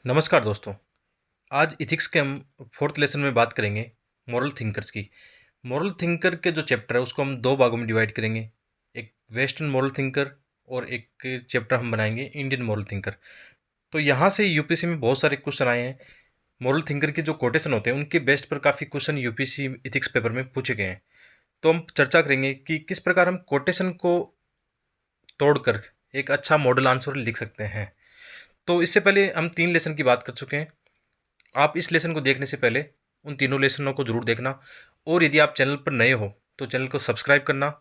नमस्कार दोस्तों। आज इथिक्स के हम फोर्थ लेसन में बात करेंगे मॉरल थिंकर्स की। मॉरल थिंकर के जो चैप्टर है उसको हम दो भागों में डिवाइड करेंगे। एक वेस्टर्न मॉरल थिंकर और एक चैप्टर हम बनाएंगे इंडियन मॉरल थिंकर। तो यहाँ से यूपीएससी में बहुत सारे क्वेश्चन आए हैं। मॉरल थिंकर के जो कोटेशन होते हैं उनके बेस्ट पर काफ़ी क्वेश्चन यूपीएससी इथिक्स पेपर में पूछे गए हैं। तो हम चर्चा करेंगे कि किस प्रकार हम कोटेशन को तोड़कर एक अच्छा मॉडल आंसर लिख सकते हैं। तो इससे पहले हम 3 लेसन की बात कर चुके हैं। आप इस लेसन को देखने से पहले उन तीनों लेसनों को ज़रूर देखना, और यदि आप चैनल पर नए हो तो चैनल को सब्सक्राइब करना,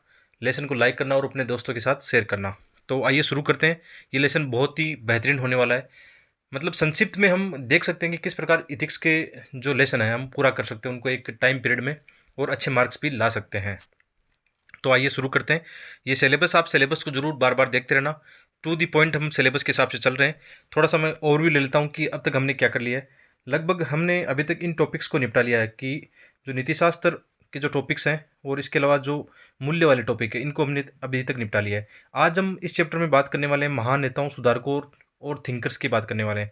लेसन को लाइक करना और अपने दोस्तों के साथ शेयर करना। तो आइए शुरू करते हैं। ये लेसन बहुत ही बेहतरीन होने वाला है। मतलब संक्षिप्त में हम देख सकते हैं कि किस प्रकार इथिक्स के जो लेसन है हम पूरा कर सकते हैं उनको एक टाइम पीरियड में, और अच्छे मार्क्स भी ला सकते हैं। तो आइए शुरू करते हैं। ये सिलेबस, आप सिलेबस को जरूर बार बार देखते रहना। टू दी पॉइंट हम सिलेबस के हिसाब से चल रहे हैं। थोड़ा सा मैं ओवरव्यू ले लेता हूँ कि अब तक हमने क्या कर लिया है। लगभग हमने अभी तक इन टॉपिक्स को निपटा लिया है कि जो नीतिशास्त्र के जो टॉपिक्स हैं और इसके अलावा जो मूल्य वाले टॉपिक है इनको हमने अभी तक निपटा लिया है। आज हम इस चैप्टर में बात करने वाले हैं महान नेताओं, सुधारकों और थिंकर्स की बात करने वाले हैं।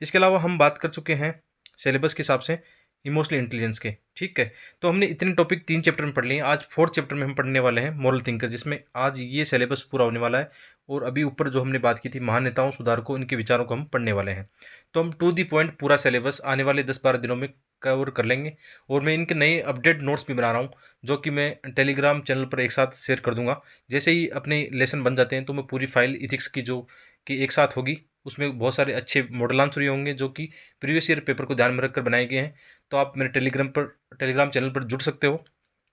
इसके अलावा हम बात कर चुके हैं सिलेबस के हिसाब से इमोशनल इंटेलिजेंस के। ठीक है, तो हमने इतने टॉपिक 3 चैप्टर में पढ़ लिए हैं। आज फोर्थ चैप्टर में हम पढ़ने वाले हैं मॉरल थिंकर, जिसमें आज ये सिलेबस पूरा होने वाला है। और अभी ऊपर जो हमने बात की थी महान नेताओं, सुधारकों, इनके विचारों को हम पढ़ने वाले हैं। तो हम टू दी पॉइंट पूरा सिलेबस आने वाले 10-12 दिनों में कवर कर लेंगे। और मैं इनके नए अपडेट नोट्स भी बना रहा हूँ, जो कि मैं टेलीग्राम चैनल पर एक साथ शेयर कर दूंगा। जैसे ही अपने लेसन बन जाते हैं तो मैं पूरी फाइल इथिक्स की जो कि एक साथ होगी, उसमें बहुत सारे अच्छे मॉडल आंसर ही होंगे जो कि प्रीवियस ईयर पेपर को ध्यान में रखकर बनाए गए हैं। तो आप मेरे टेलीग्राम चैनल पर जुड़ सकते हो।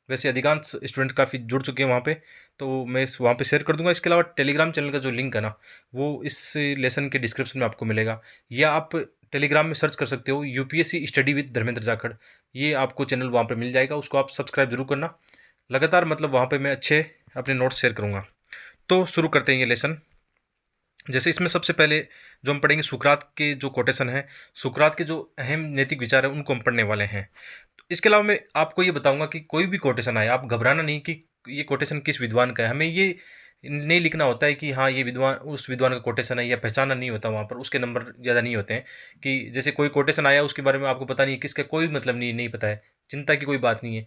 वैसे अधिकांश स्टूडेंट काफ़ी जुड़ चुके हैं वहाँ पे, तो मैं वहाँ पे शेयर कर दूंगा। इसके अलावा टेलीग्राम चैनल का जो लिंक है ना, वो इस लेसन के डिस्क्रिप्शन में आपको मिलेगा, या आप टेलीग्राम में सर्च कर सकते हो UPSC study with Dharmendra Jakhar. ये आपको चैनल वहाँ पर मिल जाएगा, उसको आप सब्सक्राइब जरूर करना। लगातार मतलब वहाँ पर मैं अच्छे अपने नोट्स शेयर करूँगा। तो शुरू करते हैं ये लेसन। जैसे इसमें सबसे पहले जो हम पढ़ेंगे सुकरात के जो कोटेशन है, सुकरात के जो अहम नैतिक विचार हैं उनको हम पढ़ने वाले हैं। तो इसके अलावा मैं आपको ये बताऊंगा कि कोई भी कोटेशन आए आप घबराना नहीं कि ये कोटेशन किस विद्वान का है। हमें ये नहीं लिखना होता है कि हाँ ये विद्वान उस विद्वान का कोटेशन है, या पहचाना नहीं होता वहाँ पर, उसके नंबर ज़्यादा नहीं होते हैं। कि जैसे कोई कोटेशन आया उसके बारे में आपको पता नहीं है किसका, कोई मतलब नहीं पता है, चिंता की कोई बात नहीं है।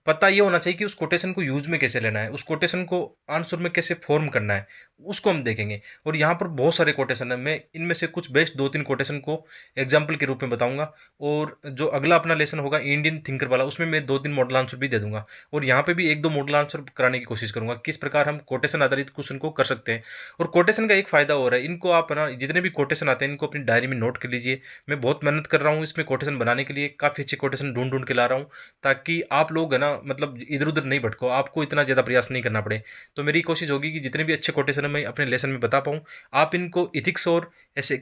पता ये होना चाहिए कि उस कोटेशन को यूज में कैसे लेना है, उस कोटेशन को आंसर में कैसे फॉर्म करना है, उसको हम देखेंगे। और यहाँ पर बहुत सारे कोटेशन है, मैं इनमें से कुछ बेस्ट 2-3 कोटेशन को एग्जाम्पल के रूप में बताऊंगा। और जो अगला अपना लेसन होगा इंडियन थिंकर वाला, उसमें मैं 2-3 मॉडल आंसर भी दे दूंगा। और यहाँ पे भी 1-2 मॉडल आंसर कराने की कोशिश करूंगा किस प्रकार हम कोटेशन आधारित क्वेश्चन को कर सकते हैं। और कोटेशन का एक फायदा और है, इनको आप ना जितने भी कोटेशन आते हैं इनको अपनी डायरी में नोट कर लीजिए। मैं बहुत मेहनत कर रहा हूँ इसमें कोटेशन बनाने के लिए, काफ़ी अच्छे कोटेशन ढूंढ ढूंढ के ला रहा हूँ, ताकि आप लोग है ना मतलब इधर उधर नहीं भटको, आपको इतना ज़्यादा प्रयास नहीं करना पड़े। तो मेरी कोशिश होगी कि जितने भी अच्छे कोटेशन मैं अपने लेसन में बता पाऊँ, आप इनको इथिक्स और ऐसे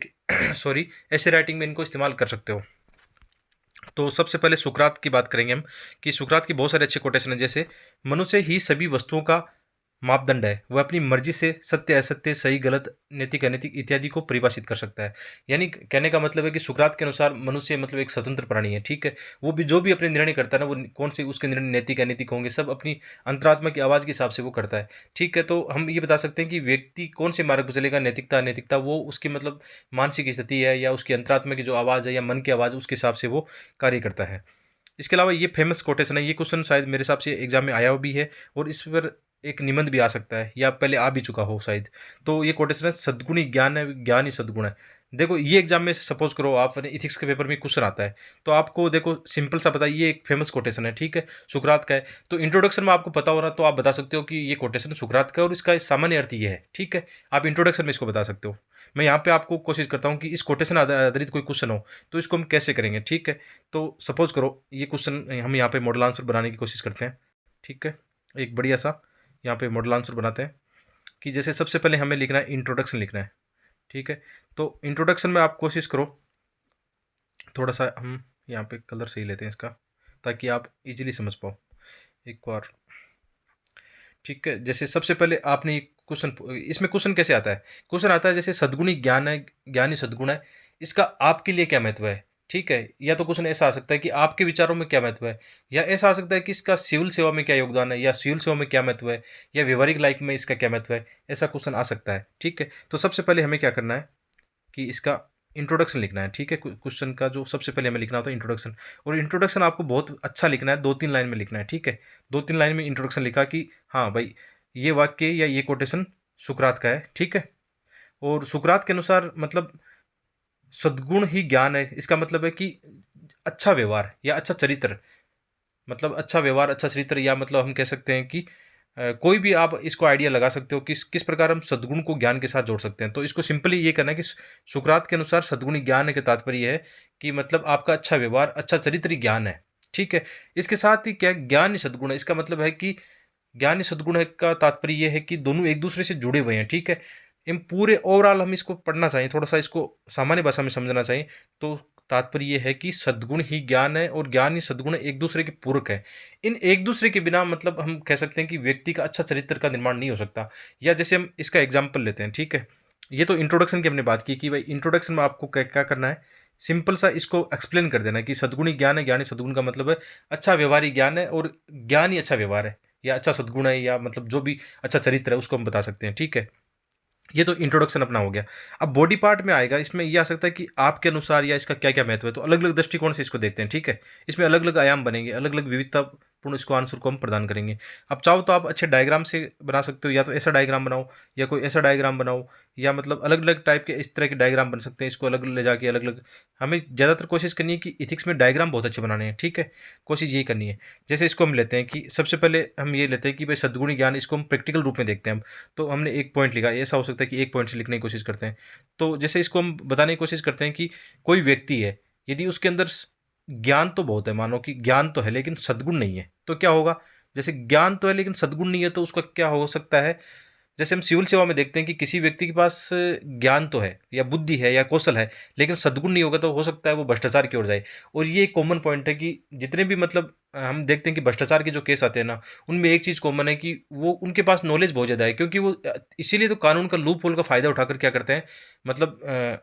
सॉरी ऐसे राइटिंग में इनको इस्तेमाल कर सकते हो। तो सबसे पहले सुकरात की बात करेंगे हम, कि सुकरात के बहुत सारे अच्छे कोटेशन हैं। जैसे मनुष्य ही सभी वस्तुओं का मापदंड है, वह अपनी मर्जी से सत्य असत्य, सही गलत, नैतिक अनैतिक इत्यादि को परिभाषित कर सकता है। यानी कहने का मतलब है कि सुकरात के अनुसार मनुष्य मतलब एक स्वतंत्र प्राणी है। ठीक है, वो भी जो भी अपने निर्णय करता है ना, वो कौन से उसके निर्णय नैतिक अनैतिक होंगे, सब अपनी अंतरात्मा की आवाज़ के हिसाब से वो करता है। ठीक है, तो हम ये बता सकते हैं कि व्यक्ति कौन से मार्ग पर चलेगा, नैतिकता अनैतिकता, वो उसकी मतलब मानसिक स्थिति है, या उसकी अंतरात्मा की जो आवाज़ है, या मन की आवाज़, उसके हिसाब से वो कार्य करता है। इसके अलावा ये फेमस कोटेशन है, ये क्वेश्चन शायद मेरे हिसाब से एग्जाम में आया हुआ भी है, और इस पर एक निबंध भी आ सकता है, या पहले आ भी चुका हो शायद। तो ये कोटेशन है, सद्गुणी ज्ञान है, ज्ञान ही सद्गुण है। देखो ये एग्जाम में सपोज करो आपने इथिक्स के पेपर में क्वेश्चन आता है, तो आपको देखो सिंपल सा पता है, ये एक फेमस कोटेशन है। ठीक है, सुकरात का है। तो इंट्रोडक्शन में आपको पता हो रहा, तो आप बता सकते हो कि ये कोटेशन सुकरात का है और इसका सामान्य अर्थ ये है। ठीक है, आप इंट्रोडक्शन में इसको बता सकते हो। मैं यहाँ पे आपको कोशिश करता हूँ कि इस कोटेशन आधारित कोई क्वेश्चन हो तो इसको हम कैसे करेंगे। ठीक है, तो सपोज करो ये क्वेश्चन हम यहाँ पे मॉडल आंसर बनाने की कोशिश करते हैं। ठीक है, एक बढ़िया सा यहाँ पे मॉडल आंसर बनाते हैं, कि जैसे सबसे पहले हमें लिखना है, इंट्रोडक्शन लिखना है। ठीक है, तो इंट्रोडक्शन में आप कोशिश करो, थोड़ा सा हम यहाँ पे कलर सही लेते हैं इसका, ताकि आप इजीली समझ पाओ एक बार। ठीक है, जैसे सबसे पहले आपने क्वेश्चन, इसमें क्वेश्चन कैसे आता है, क्वेश्चन आता है जैसे सद्गुणी ज्ञान है, ज्ञान ही सद्गुण है, इसका आपके लिए क्या महत्व है। ठीक है, या तो क्वेश्चन ऐसा आ सकता है कि आपके विचारों में क्या महत्व है, या ऐसा आ सकता है कि इसका सिविल सेवा में क्या योगदान है, या सिविल सेवा में क्या महत्व है, या व्यवहारिक लाइफ में इसका क्या महत्व है। ऐसा क्वेश्चन आ सकता है। ठीक है, तो सबसे पहले हमें क्या करना है कि इसका इंट्रोडक्शन लिखना है, ठीक है। क्वेश्चन का जो सबसे पहले हमें लिखना होता है इंट्रोडक्शन, और इंट्रोडक्शन आपको बहुत अच्छा लिखना है, 2-3 लाइन में लिखना है, ठीक है। 2-3 लाइन में इंट्रोडक्शन लिखा कि हाँ भाई, ये वाक्य या ये कोटेशन सुकरात का है, ठीक है। और सुकरात के अनुसार मतलब सद्गुण ही ज्ञान है, इसका मतलब है कि अच्छा व्यवहार या अच्छा चरित्र, मतलब अच्छा व्यवहार, अच्छा चरित्र, या मतलब हम कह सकते हैं कि कोई भी आप इसको आइडिया लगा सकते हो किस किस प्रकार हम सद्गुण को ज्ञान के साथ जोड़ सकते हैं। तो इसको सिंपली ये करना है कि सुकरात के अनुसार सद्गुण ही ज्ञान है, के तात्पर्य ये है कि मतलब आपका अच्छा व्यवहार, अच्छा चरित्र ही ज्ञान है, ठीक है। इसके साथ ही क्या ज्ञान ही सद्गुण है, इसका मतलब है कि ज्ञान ही सद्गुण है का तात्पर्य ये है कि दोनों एक दूसरे से जुड़े हुए हैं, ठीक है। इन पूरे ओवरऑल हम इसको पढ़ना चाहिए, थोड़ा सा इसको सामान्य भाषा में समझना चाहिए, तो तात्पर्य ये है कि सद्गुण ही ज्ञान है और ज्ञान ही सद्गुण एक दूसरे के पूरक है। इन एक दूसरे के बिना मतलब हम कह सकते हैं कि व्यक्ति का अच्छा चरित्र का निर्माण नहीं हो सकता। या जैसे हम इसका एग्जाम्पल लेते हैं, ठीक है। ये तो इंट्रोडक्शन की हमने बात की कि भाई इंट्रोडक्शन में आपको क्या क्या करना है, सिंपल सा इसको एक्सप्लेन कर देना कि सद्गुण ही ज्ञान है, ज्ञान ही सद्गुण का मतलब है अच्छा व्यवहार ही ज्ञान है, और ज्ञान ही अच्छा व्यवहार है, या अच्छा सद्गुण है, या मतलब जो भी अच्छा चरित्र है उसको हम बता सकते हैं, ठीक है। ये तो इंट्रोडक्शन अपना हो गया। अब बॉडी पार्ट में आएगा, इसमें ये आ सकता है कि आपके अनुसार या इसका क्या क्या महत्व है, तो अलग अलग दृष्टिकोण से इसको देखते हैं, ठीक है। इसमें अलग अलग आयाम बनेंगे, अलग अलग विविधतापूर्ण इसको आंसर को हम प्रदान करेंगे। अब चाहो तो आप अच्छे डायग्राम से बना सकते हो, या तो ऐसा डायग्राम बनाओ या कोई ऐसा डायग्राम बनाओ, या मतलब अलग अलग टाइप के इस तरह के डायग्राम बन सकते हैं, इसको अलग ले जाके अलग अलग। हमें ज़्यादातर कोशिश करनी है कि इथिक्स में डायग्राम बहुत अच्छे बनाने हैं, ठीक है। कोशिश यही करनी है। जैसे इसको हम लेते हैं कि सबसे पहले हम ये लेते हैं कि भाई सद्गुणी ज्ञान, इसको हम प्रैक्टिकल रूप में देखते हैं हम। तो हमने एक पॉइंट लिखा, ऐसा हो सकता है कि एक पॉइंट से लिखने की कोशिश करते हैं। तो जैसे इसको हम बताने की कोशिश करते हैं कि कोई व्यक्ति है, यदि उसके अंदर ज्ञान तो बहुत है, मानो कि ज्ञान तो है लेकिन सद्गुण नहीं है, तो क्या होगा। जैसे ज्ञान तो है लेकिन सद्गुण नहीं है, तो उसका क्या हो सकता है। जैसे हम सिविल सेवा में देखते हैं कि किसी व्यक्ति के पास ज्ञान तो है या बुद्धि है या कौशल है, लेकिन सद्गुण नहीं होगा, तो हो सकता है वो भ्रष्टाचार की ओर जाए। और ये एक कॉमन पॉइंट है कि जितने भी मतलब हम देखते हैं कि भ्रष्टाचार के जो केस आते हैं ना, उनमें एक चीज़ कॉमन है कि वो उनके पास नॉलेज बहुत ज़्यादा है, क्योंकि वो इसीलिए तो कानून का लूप होल का फ़ायदा उठाकर क्या करते हैं, मतलब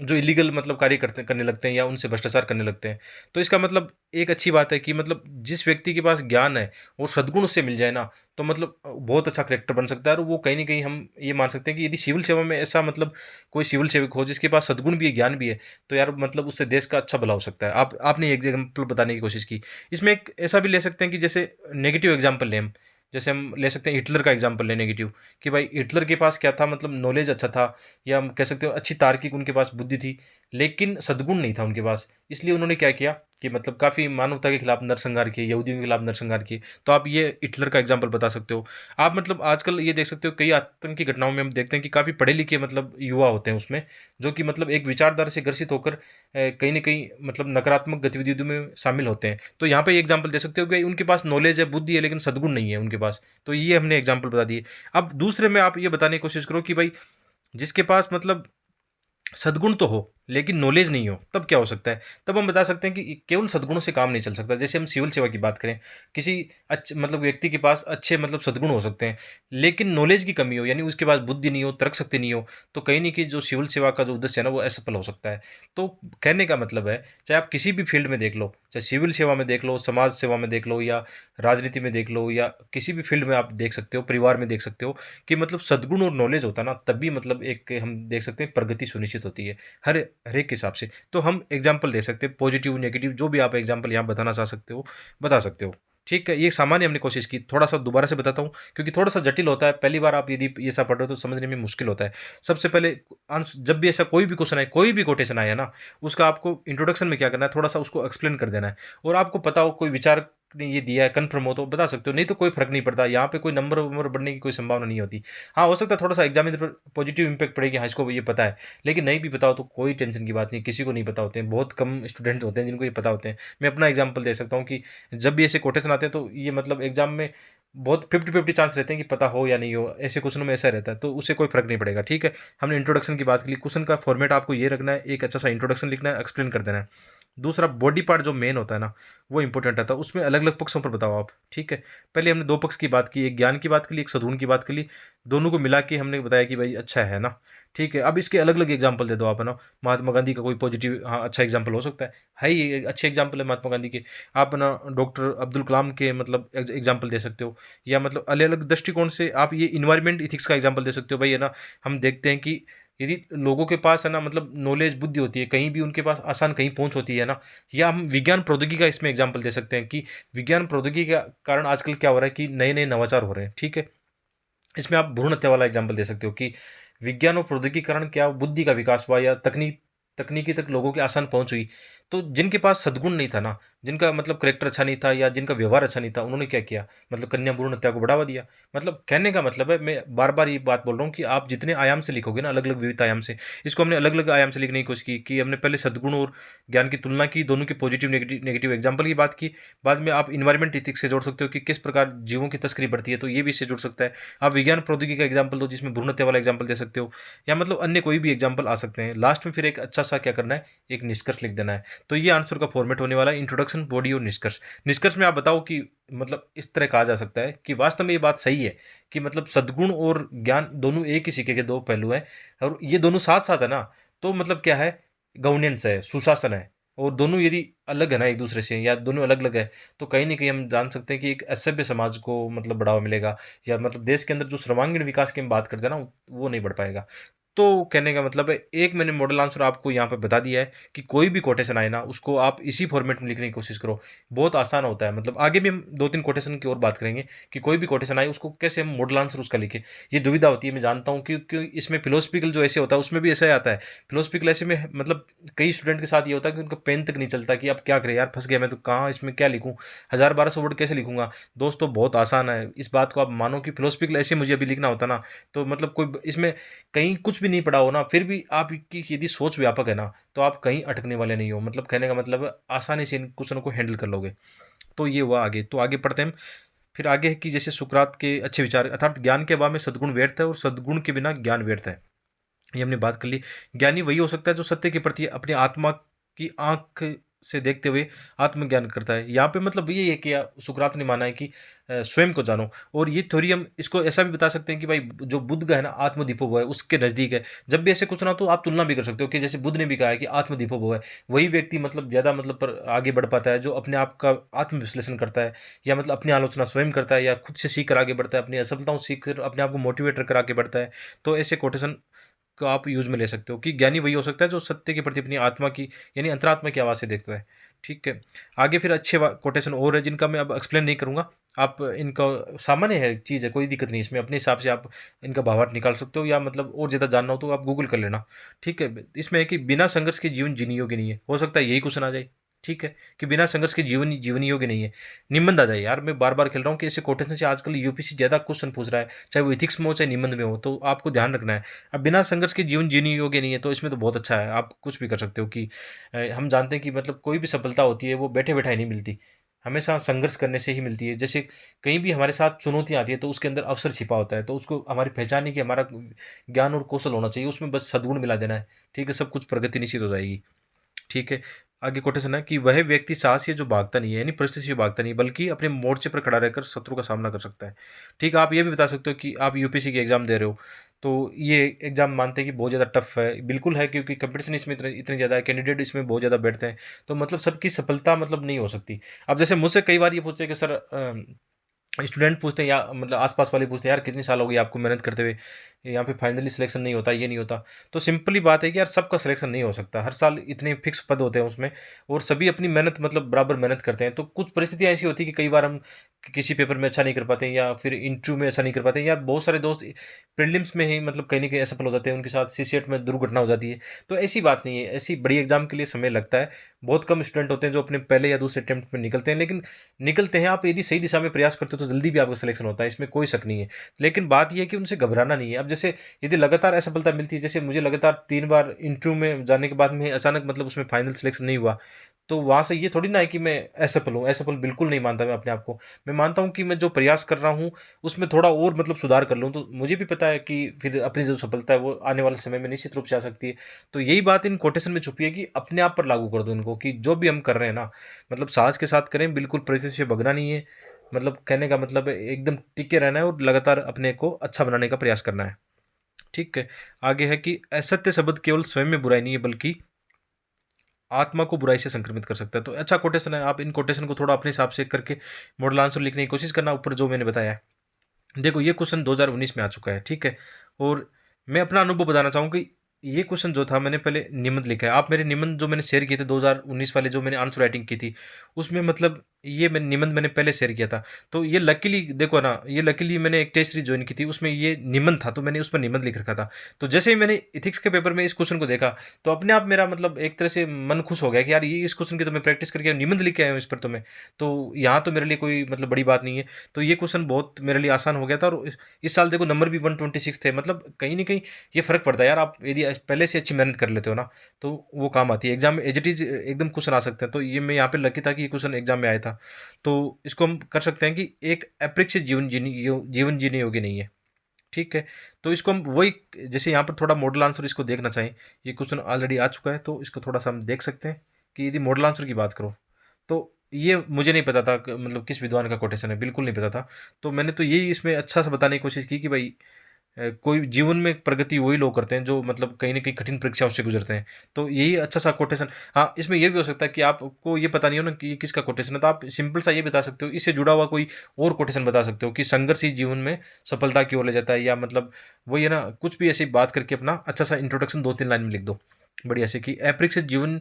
जो इलीगल मतलब कार्य करने लगते हैं या उनसे भ्रष्टाचार करने लगते हैं। तो इसका मतलब एक अच्छी बात है कि मतलब जिस व्यक्ति के पास ज्ञान है और सद्गुण उससे मिल जाए ना, तो मतलब बहुत अच्छा करैक्टर बन सकता है। और वो कहीं न कहीं हम ये मान सकते हैं कि यदि सिविल सेवा में ऐसा मतलब कोई सिविल सेवक हो जिसके पास सद्गुण भी है, ज्ञान भी है, तो यार मतलब उससे देश का अच्छा भला हो सकता है। आपने एग्ज़ाम्पल बताने की कोशिश की। इसमें एक ऐसा भी ले सकते हैं कि जैसे नेगेटिव एग्ज़ाम्पल लें हम। जैसे हम ले सकते हैं हिटलर का एग्ज़ाम्पल लें नेगेटिव, कि भाई हिटलर के पास क्या था, मतलब नॉलेज अच्छा था, या हम कह सकते हो अच्छी तार्किक उनके पास बुद्धि थी, लेकिन सद्गुण नहीं था उनके पास। इसलिए उन्होंने क्या किया कि मतलब काफ़ी मानवता के खिलाफ नरसंहार किए, यहूदियों के खिलाफ नरसंहार किए। तो आप ये हिटलर का एग्जाम्पल बता सकते हो। आप मतलब आजकल ये देख सकते हो कई आतंकी घटनाओं में हम देखते हैं कि काफ़ी पढ़े लिखे मतलब युवा होते हैं उसमें, जो कि मतलब एक विचारधारा से ग्रसित होकर कहीं न कहीं मतलब नकारात्मक गतिविधियों में शामिल होते हैं। तो यहाँ पे एग्जाम्पल दे सकते हो कि उनके पास नॉलेज है, बुद्धि है, लेकिन सद्गुण नहीं है उनके पास। तो ये हमने एग्जाम्पल बता दिए। अब दूसरे में आप ये बताने की कोशिश करो कि भाई जिसके पास मतलब सद्गुण तो हो लेकिन नॉलेज नहीं हो, तब क्या हो सकता है। तब हम बता सकते हैं कि केवल सद्गुणों से काम नहीं चल सकता। जैसे हम सिविल सेवा की बात करें, किसी अच्छे मतलब व्यक्ति के पास अच्छे मतलब सद्गुण हो सकते हैं, लेकिन नॉलेज की कमी हो, यानी उसके पास बुद्धि नहीं हो, तर्क शक्ति नहीं हो, तो कहीं नहीं कि जो सिविल सेवा का जो उद्देश्य है ना, वो असफल हो सकता है। तो कहने का मतलब है, चाहे आप किसी भी फील्ड में देख लो, चाहे सिविल सेवा में देख लो, समाज सेवा में देख लो, या राजनीति में देख लो, या किसी भी फील्ड में आप देख सकते हो, परिवार में देख सकते हो, कि मतलब सद्गुण और नॉलेज होता ना, तभी मतलब एक हम देख सकते हैं प्रगति सुनिश्चित होती है हर एक के हिसाब से। तो हम एग्जाम्पल दे सकते हैं, पॉजिटिव नेगेटिव जो भी आप एग्जाम्पल यहाँ बताना चाह सकते हो, बता सकते हो। ठीक है, ये सामान्य हमने कोशिश की। थोड़ा सा दोबारा से बताता हूँ, क्योंकि थोड़ा सा जटिल होता है, पहली बार आप यदि ये सब पढ़ रहे हो तो समझने में मुश्किल होता है। सबसे पहले जब भी ऐसा कोई भी क्वेश्चन आए, कोई भी कोटेशन आए ना, उसका आपको इंट्रोडक्शन में क्या करना है, थोड़ा सा उसको एक्सप्लेन कर देना है। और आपको पता हो कोई विचार ने ये दिया है, कन्फर्म हो तो बता सकते हो, नहीं तो कोई फर्क नहीं पड़ता। यहाँ पे कोई नंबर वंबर बढ़ने की कोई संभावना नहीं होती। हाँ, हो सकता है थोड़ा सा एग्जामिनर पर पॉजिटिव इंपैक्ट पड़ेगी, हाँ इसको ये पता है, लेकिन नहीं भी पता हो तो कोई टेंशन की बात नहीं, किसी को नहीं पता होते हैं, बहुत कम स्टूडेंट होते हैं जिनको ये पता होते हैं। मैं अपना एग्जांपल दे सकता हूँ कि जब भी ऐसे कोटेशन आते हैं, तो ये मतलब एग्जाम में बहुत 50-50 चांस रहते हैं कि पता हो या नहीं हो, ऐसे क्वेश्चनों में ऐसा रहता है, तो उससे कोई फर्क नहीं पड़ेगा। ठीक है, हमने इंट्रोडक्शन की बात की। क्वेश्चन का फॉर्मेट आपको ये रखना है, एक अच्छा सा इंट्रोडक्शन लिखना है, एक्सप्लेन कर देना है। दूसरा बॉडी पार्ट जो मेन होता है ना, वो इंपॉर्टेंट रहता है, उसमें अलग अलग पक्षों पर बताओ आप। ठीक है, पहले हमने दो पक्ष की बात की, एक ज्ञान की बात की, एक सद्गुण की बात की, दोनों को मिला के हमने बताया कि भाई अच्छा है ना। ठीक है, अब इसके अलग अलग एग्जाम्पल दे दो आप, है ना। महात्मा गांधी का कोई पॉजिटिव, हाँ अच्छा एग्जाम्पल हो सकता है ये अच्छे एग्जाम्पल है महात्मा गांधी के। आप ना डॉक्टर अब्दुल कलाम के मतलब एग्जाम्पल दे सकते हो, या मतलब अलग अलग दृष्टिकोण से आप ये इन्वायरमेंट इथिक्स का एग्जाम्पल दे सकते हो। भाई है ना, हम देखते हैं कि यदि लोगों के पास है ना मतलब नॉलेज बुद्धि होती है, कहीं भी उनके पास आसान कहीं पहुंच होती है ना, या हम विज्ञान प्रौद्योगिकी का इसमें एग्जांपल दे सकते हैं कि विज्ञान प्रौद्योगिकी के कारण आजकल क्या हो रहा है कि नए नए नवाचार हो रहे हैं, ठीक है। इसमें आप भ्रूण हत्या वाला एग्जाम्पल दे सकते हो कि विज्ञान और प्रौद्योगिकी के कारण क्या बुद्धि का विकास हुआ या तकनीकी तक लोगों की आसान पहुंच हुई। तो जिनके पास सद्गुण नहीं था ना, जिनका मतलब करेक्टर अच्छा नहीं था या जिनका व्यवहार अच्छा नहीं था, उन्होंने क्या किया, मतलब कन्या भ्रूण हत्या को बढ़ावा दिया। मतलब कहने का मतलब है, मैं बार बार ये बात बोल रहा हूँ कि आप जितने आयाम से लिखोगे ना, अलग अलग विविध आयाम से, इसको हमने अलग अलग आयाम से लिखने की कोशिश की कि हमने पहले सद्गुण और ज्ञान की तुलना की, दोनों की पॉजिटिव नेगेटिव नेगेटिव एग्जाम्पल की बात की। बाद में आप इन्वायरमेंट इथिक्स से जोड़ सकते हो कि किस प्रकार जीवों की तस्करी बढ़ती है, तो ये भी इससे जुड़ सकता है। आप विज्ञान प्रौद्योगिकी का एग्जाम्पल दो जिसमें भ्रूण हत्या वाला एग्जाम्पल दे सकते हो, या मतलब अन्य कोई भी एग्जाम्पल आ सकते हैं। लास्ट में फिर एक अच्छा सा क्या करना है, एक निष्कर्ष लिख देना है। तो ये आंसर का फॉर्मेट होने वाला है, इंट्रोडक्शन, बॉडी और निष्कर्ष। निष्कर्ष में आप बताओ कि मतलब इस तरह कहा जा सकता है कि वास्तव में ये बात सही है कि मतलब सद्गुण और ज्ञान दोनों एक ही सिक्के के दो पहलू हैं, और ये दोनों साथ साथ है ना, तो मतलब क्या है, गवर्नेंस है, सुशासन है। और दोनों यदि अलग है ना एक दूसरे से, या दोनों अलग अलग है, तो कहीं ना कहीं हम जान सकते हैं कि एक असभ्य समाज को मतलब बढ़ावा मिलेगा, या मतलब देश के अंदर जो सर्वांगीण विकास की हम बात करते हैं ना, वो नहीं बढ़ पाएगा। तो कहने का मतलब है, एक मैंने मॉडल आंसर आपको यहाँ पे बता दिया है कि कोई भी कोटेशन आए ना, उसको आप इसी फॉर्मेट में लिखने की कोशिश करो। बहुत आसान होता है, मतलब आगे भी हम दो तीन कोटेशन की और बात करेंगे कि कोई भी कोटेशन आए उसको कैसे हम मॉडल आंसर उसका लिखें। ये दुविधा होती है, मैं जानता हूँ, क्योंकि इसमें फिलोसफिकल जो ऐसे होता है उसमें भी ऐसा ही आता है। फिलोसफिकल ऐसे में मतलब कई स्टूडेंट के साथ ये होता है कि उनका पेन तक नहीं चलता कि अब क्या करें यार, फंस गया मैं, तो कहाँ इसमें क्या लिखूँ, 1000-1200 वर्ड कैसे लिखूंगा। दोस्तों बहुत आसान है, इस बात को आप मानो कि फिलोसफिकल ऐसे मुझे अभी लिखना होता ना, तो मतलब कोई इसमें कहीं कुछ भी नहीं पढ़ा हो ना, फिर भी आपकी यदि सोच व्यापक है ना, तो आप कहीं अटकने वाले नहीं हो। मतलब कहने का मतलब है, आसानी से इन क्वेश्चनों को हैंडल कर लोगे। तो ये हुआ आगे, तो आगे पढ़ते हैं हम। फिर आगे है कि जैसे सुकरात के अच्छे विचार, अर्थात ज्ञान के अभाव में सद्गुण व्यर्थ है और सद्गुण के बिना ज्ञान व्यर्थ है, ये हमने बात कर ली। ज्ञानी वही हो सकता है जो सत्य के प्रति अपनी आत्मा की आंख से देखते हुए आत्मज्ञान करता है। यहाँ पे मतलब ये है कि सुकरात ने माना है कि स्वयं को जानो। और ये थ्योरी हम इसको ऐसा भी बता सकते हैं कि भाई जो बुद्ध का है ना, आत्मदीपो भव है, उसके नज़दीक है। जब भी ऐसे कुछ ना, तो आप तुलना भी कर सकते हो कि जैसे बुद्ध ने भी कहा है कि आत्मदीपो भव है, वही व्यक्ति मतलब ज़्यादा मतलब पर आगे बढ़ पाता है जो अपने आप का आत्मविश्लेषण करता है, या मतलब अपनी आलोचना स्वयं करता है, या खुद से सीख कर आगे बढ़ता है, अपनी असफलताओं से सीख कर अपने आप को मोटिवेट कर आगे बढ़ता है। तो ऐसे कोटेशन को आप यूज़ में ले सकते हो कि ज्ञानी वही हो सकता है जो सत्य के प्रति अपनी आत्मा की, यानी अंतरात्मा की आवाज़ से देखता है। ठीक है। आगे फिर अच्छे कोटेशन और है जिनका मैं अब एक्सप्लेन नहीं करूँगा। आप इनका सामान्य है चीज़ है, कोई दिक्कत नहीं इसमें, अपने हिसाब से आप इनका भावार्थ निकाल सकते हो, या मतलब और ज़्यादा जानना हो तो आप गूगल कर लेना। ठीक है। इसमें है कि बिना संघर्ष के जीवन जीने योग्य नहीं है, हो सकता है यही क्वेश्चन आ जाए। ठीक है, कि बिना संघर्ष के जीवन जीवन योग्य नहीं है। निबंध आ जाए यार, मैं बार बार खेल रहा हूँ कि ऐसे कोटेशन से आजकल यूपीसी ज़्यादा क्वेश्चन पूछ रहा है, चाहे वो इथिक्स में हो चाहे निबंध में हो, तो आपको ध्यान रखना है। अब बिना संघर्ष के जीवन जीने योग्य नहीं है, तो इसमें तो बहुत अच्छा है, आप कुछ भी कर सकते हो कि हम जानते हैं कि मतलब कोई भी सफलता होती है वो बैठे बैठाए नहीं मिलती, हमेशा संघर्ष करने से ही मिलती है। जैसे कहीं भी हमारे साथ चुनौतियाँ आती है तो उसके अंदर अवसर छिपा होता है, तो उसको हमारी पहचानने की हमारा ज्ञान और कौशल होना चाहिए, उसमें बस सद्गुण मिला देना है। ठीक है, सब कुछ प्रगति निश्चित हो जाएगी। ठीक है। आगे कोटेशन है कि वह व्यक्ति साहसी है जो भागता नहीं है, यानी परिस्थिति से भागता नहीं, बल्कि अपने मोर्चे पर खड़ा रहकर शत्रु का सामना कर सकता है। ठीक है, आप ये भी बता सकते हो कि आप यूपीएससी की एग्जाम दे रहे हो, तो ये एग्जाम मानते हैं कि बहुत ज़्यादा टफ है, बिल्कुल है, क्योंकि कंपटीशन इसमें इतने इतने ज़्यादा है, कैंडिडेट इसमें बहुत ज़्यादा बैठते हैं, तो मतलब सबकी सफलता मतलब नहीं हो सकती। अब जैसे मुझसे कई बार ये पूछते हैं कि सर, स्टूडेंट पूछते हैं या मतलब आस-पास वाले पूछते हैं, यार कितनी साल हो गई आपको मेहनत करते हुए? यहाँ पे फाइनली सिलेक्शन नहीं होता, ये नहीं होता। तो सिंपल ही बात है कि यार सबका सिलेक्शन नहीं हो सकता। हर साल इतने फिक्स पद होते हैं उसमें, और सभी अपनी मेहनत मतलब बराबर मेहनत करते हैं। तो कुछ परिस्थितियाँ ऐसी होती हैं कि कई बार हम किसी पेपर में अच्छा नहीं कर पाते हैं, या फिर इंटरव्यू में अच्छा नहीं कर पाते हैं, या बहुत सारे दोस्त प्रीलिम्स में ही मतलब कहीं न कहीं असफल हो जाते हैं, उनके साथ सीसीएट में दुर्घटना हो जाती है। तो ऐसी बात नहीं है, ऐसी बड़ी एग्ज़ाम के लिए समय लगता है। बहुत कम स्टूडेंट होते हैं जो अपने पहले या दूसरे अटेम्प्ट में निकलते हैं, लेकिन निकलते हैं। आप यदि सही दिशा में प्रयास करते हो तो जल्दी भी आपका सिलेक्शन होता है, इसमें कोई शक नहीं है। लेकिन बात ये है कि उनसे घबराना नहीं है। अब जैसे यदि लगातार असफलता मिलती है, जैसे मुझे लगातार 3 बार इंटरव्यू में जाने के बाद में अचानक मतलब उसमें फाइनल सिलेक्शन नहीं हुआ, तो वहाँ से ये थोड़ी ना है कि मैं असफल हूँ। असफल बिल्कुल नहीं मानता मैं अपने आप को। मैं मानता हूँ कि मैं जो प्रयास कर रहा हूँ, उसमें थोड़ा और मतलब सुधार कर लूँ, तो मुझे भी पता है कि फिर अपनी जो सफलता है वो आने वाले समय में निश्चित रूप से आ सकती है। तो यही बात इन कोटेशन में छुपी है कि अपने आप पर लागू कर दो इनको, कि जो भी हम कर रहे हैं ना, मतलब साहस के साथ करें, बिल्कुल परिस्थिति से भगना नहीं है। मतलब कहने का मतलब है एकदम टिके रहना है और लगातार अपने को अच्छा बनाने का प्रयास करना है। ठीक है। आगे है कि असत्य शब्द केवल स्वयं में बुराई नहीं है, बल्कि आत्मा को बुराई से संक्रमित कर सकता है। तो अच्छा कोटेशन है, आप इन कोटेशन को थोड़ा अपने हिसाब से करके मॉडल आंसर लिखने की कोशिश करना, ऊपर जो मैंने बताया है। देखो ये क्वेश्चन 2019 में आ चुका है, ठीक है। और मैं अपना अनुभव बताना चाहूँगा कि ये क्वेश्चन जो था मैंने पहले निबंध लिखा है। आप मेरे निबंध जो मैंने शेयर किए थे 2019 वाले, जो मैंने आंसर राइटिंग की थी, उसमें मतलब ये मैं निबंध मैंने पहले शेयर किया था। तो ये लकीली देखो ना, ये लकीली मैंने एक टेस्ट सीरीज ज्वाइन की थी, उसमें ये निबंध था, तो मैंने उस पर निबंध लिख रखा था। तो जैसे ही मैंने इथिक्स के पेपर में इस क्वेश्चन को देखा, तो अपने आप मेरा मतलब एक तरह से मन खुश हो गया कि यार ये इस क्वेश्चन की तो मैं प्रैक्टिस करके निबंध लिख के आया हूँ इस पर, तो यहाँ तो मेरे लिए कोई मतलब बड़ी बात नहीं है। तो ये क्वेश्चन बहुत मेरे लिए आसान हो गया था, और इस साल देखो नंबर भी 126 थे। मतलब कहीं ना कहीं ये फ़र्क पड़ता है यार, आप यदि पहले से अच्छी मेहनत कर लेते हो ना, तो वो काम आती है एग्जाम में। एज इट इज़ एकदम क्वेश्चन आ सकते हैं। तो ये मैं यहाँ पे लकी था कि ये क्वेश्चन एग्जाम में आया था। तो इसको हम कर सकते हैं कि एक अपेक्षित जीवन जीने योग्य नहीं है। ठीक है। तो इसको हम वही, जैसे यहाँ पर थोड़ा मॉडल आंसर इसको देखना चाहें, ये क्वेश्चन ऑलरेडी आ चुका है, तो इसको थोड़ा सा हम देख सकते हैं कि यदि मॉडल आंसर की बात करो, तो ये मुझे नहीं पता था मतलब किस विद्वान का कोटेशन है, बिल्कुल नहीं पता था। तो मैंने तो यही इसमें अच्छा सा बताने की कोशिश की कि भाई कोई जीवन में प्रगति वही लोग करते हैं जो मतलब कहीं न कहीं कठिन परीक्षाओं से गुज़रते हैं। तो यही अच्छा-सा कोटेशन। हाँ, इसमें ये भी हो सकता है कि आपको ये पता नहीं हो ना कि ये किसका कोटेशन है, तो आप सिंपल सा ये बता सकते हो, इससे जुड़ा हुआ कोई और कोटेशन बता सकते हो कि संघर्ष ही जीवन में सफलता की ओर ले जाता है, या मतलब वही है ना, कुछ भी ऐसी बात करके अपना अच्छा-सा इंट्रोडक्शन 2-3 लाइन में लिख दो। बढ़िया से कि अपरीक्षित जीवन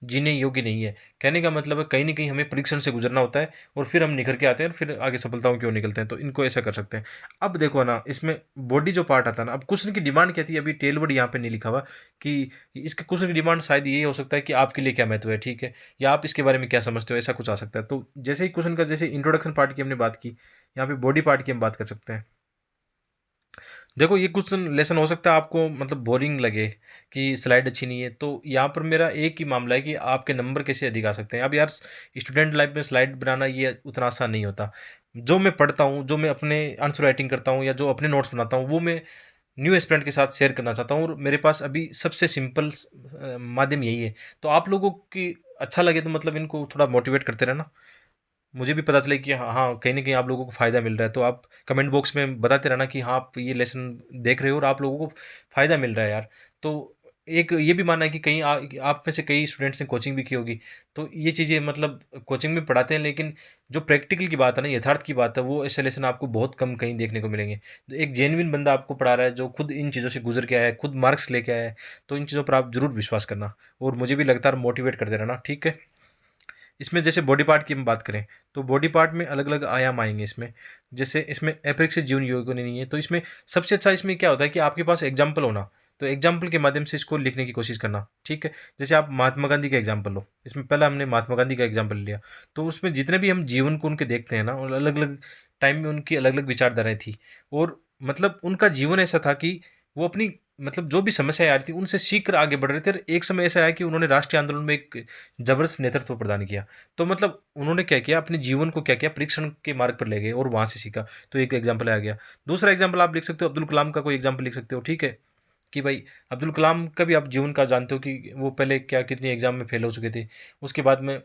जीने योग्य नहीं है। कहने का मतलब है कहीं न कहीं हमें परीक्षण से गुज़रना होता है, और फिर हम निखर के आते हैं, और फिर आगे सफलताओं की ओर निकलते हैं। तो इनको ऐसा कर सकते हैं। अब देखो ना, इसमें बॉडी जो पार्ट आता है ना, अब क्वेश्चन की डिमांड क्या थी, अभी टेल वर्ड यहाँ पे नहीं लिखा हुआ कि इसके क्वेश्चन की डिमांड शायद ये हो सकता है कि आपके लिए क्या महत्व है, ठीक है? या आप इसके बारे में क्या समझते हो, ऐसा कुछ आ सकता है। तो जैसे ही क्वेश्चन का, जैसे इंट्रोडक्शन पार्ट की हमने बात की, यहाँ पे बॉडी पार्ट की हम बात कर सकते हैं। देखो ये कुछ लेसन हो सकता है आपको मतलब बोरिंग लगे कि स्लाइड अच्छी नहीं है, तो यहाँ पर मेरा एक ही मामला है कि आपके नंबर कैसे अधिक आ सकते हैं। अब यार स्टूडेंट लाइफ में स्लाइड बनाना ये उतना आसान नहीं होता। जो मैं पढ़ता हूँ, जो मैं अपने आंसर राइटिंग करता हूँ, या जो अपने नोट्स बनाता हूँ, वो मैं न्यू एस्पिरेंट के साथ शेयर करना चाहता हूँ, और मेरे पास अभी सबसे सिंपल माध्यम यही है। तो आप लोगों की अच्छा लगे तो मतलब इनको थोड़ा मोटिवेट करते रहना, मुझे भी पता चले कि हाँ हाँ, कहीं न कहीं आप लोगों को फ़ायदा मिल रहा है। तो आप कमेंट बॉक्स में बताते रहना कि हाँ, आप ये लेसन देख रहे हो और आप लोगों को फ़ायदा मिल रहा है यार। तो एक ये भी मानना है कि कहीं आप में से कई स्टूडेंट्स ने कोचिंग भी की होगी। तो ये चीज़ें मतलब कोचिंग में पढ़ाते हैं, लेकिन जो प्रैक्टिकल की बात है ना, यथार्थ की बात है, वो ऐसे लेसन आपको बहुत कम कहीं देखने को मिलेंगे। तो एक जेनुइन बंदा आपको पढ़ा रहा है, जो खुद इन चीज़ों से गुज़र के आया है, खुद मार्क्स लेके आया है, तो इन चीज़ों पर आप ज़रूर विश्वास करना, और मुझे भी लगातार मोटिवेट करते रहना, ठीक है? इसमें जैसे बॉडी पार्ट की हम बात करें, तो बॉडी पार्ट में अलग-अलग आयाम आएँगे इसमें। जैसे इसमें अपेक्षित जीवन योग्य नहीं है, तो इसमें सबसे अच्छा इसमें क्या होता है कि आपके पास एग्ज़ाम्पल होना। तो एग्ज़ाम्पल के माध्यम से इसको लिखने की कोशिश करना, ठीक है? जैसे आप महात्मा गांधी का एग्ज़ाम्पल लो, इसमें पहला हमने महात्मा गांधी का एग्ज़ाम्पल लिया, तो उसमें जितने भी हम जीवन को उनके देखते हैं ना, और अलग-अलग टाइम में उनकी अलग-अलग विचारधाराएँ थी, और मतलब उनका जीवन ऐसा था कि वो अपनी मतलब जो भी समस्याएँ आ रही थी, उनसे सीख कर आगे बढ़ रहे थे, और एक समय ऐसा आया कि उन्होंने राष्ट्रीय आंदोलन में एक ज़बरदस्त नेतृत्व प्रदान किया। तो मतलब उन्होंने क्या किया, अपने जीवन को क्या किया, परीक्षण के मार्ग पर ले गए और वहाँ से सीखा। तो एक एग्ज़ाम्पल आ गया। दूसरा एग्ज़ाम्पल आप लिख सकते हो, अब्दुल कलाम का कोई एग्ज़ाम्पल लिख सकते हो, ठीक है? कि भाई अब्दुल कलाम का भी आप जीवन का जानते हो कि वो पहले क्या कितनी एग्ज़ाम में फ़ेल हो चुके थे। उसके बाद में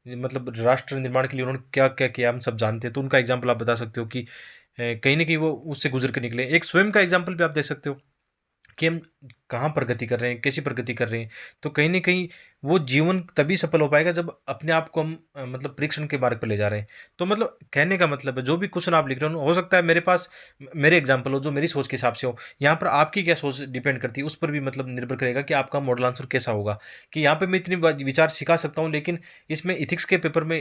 मतलब राष्ट्र निर्माण के लिए उन्होंने क्या-क्या किया, हम सब जानते हैं। तो उनका एग्ज़ाम्पल आप बता सकते हो कि कहीं न कहीं वो उससे गुज़र के निकले। एक स्वयं का एग्ज़ाम्पल भी आप दे सकते हो कि हम कहाँ प्रगति कर रहे हैं, कैसी प्रगति कर रहे हैं। तो कहीं न कहीं वो जीवन तभी सफल हो पाएगा जब अपने आप को हम मतलब परीक्षण के मार्ग पर ले जा रहे हैं। तो मतलब कहने का मतलब है, जो भी क्वेश्चन आप लिख रहे हो सकता है मेरे पास मेरे एग्ज़ाम्पल हो जो मेरी सोच के हिसाब से हो। यहाँ पर आपकी क्या सोच डिपेंड करती है, उस पर भी मतलब निर्भर करेगा कि आपका मॉडल आंसर कैसा होगा। कि यहाँ पे मैं इतनी विचार सिखा सकता हूँ, लेकिन इसमें एथिक्स के पेपर में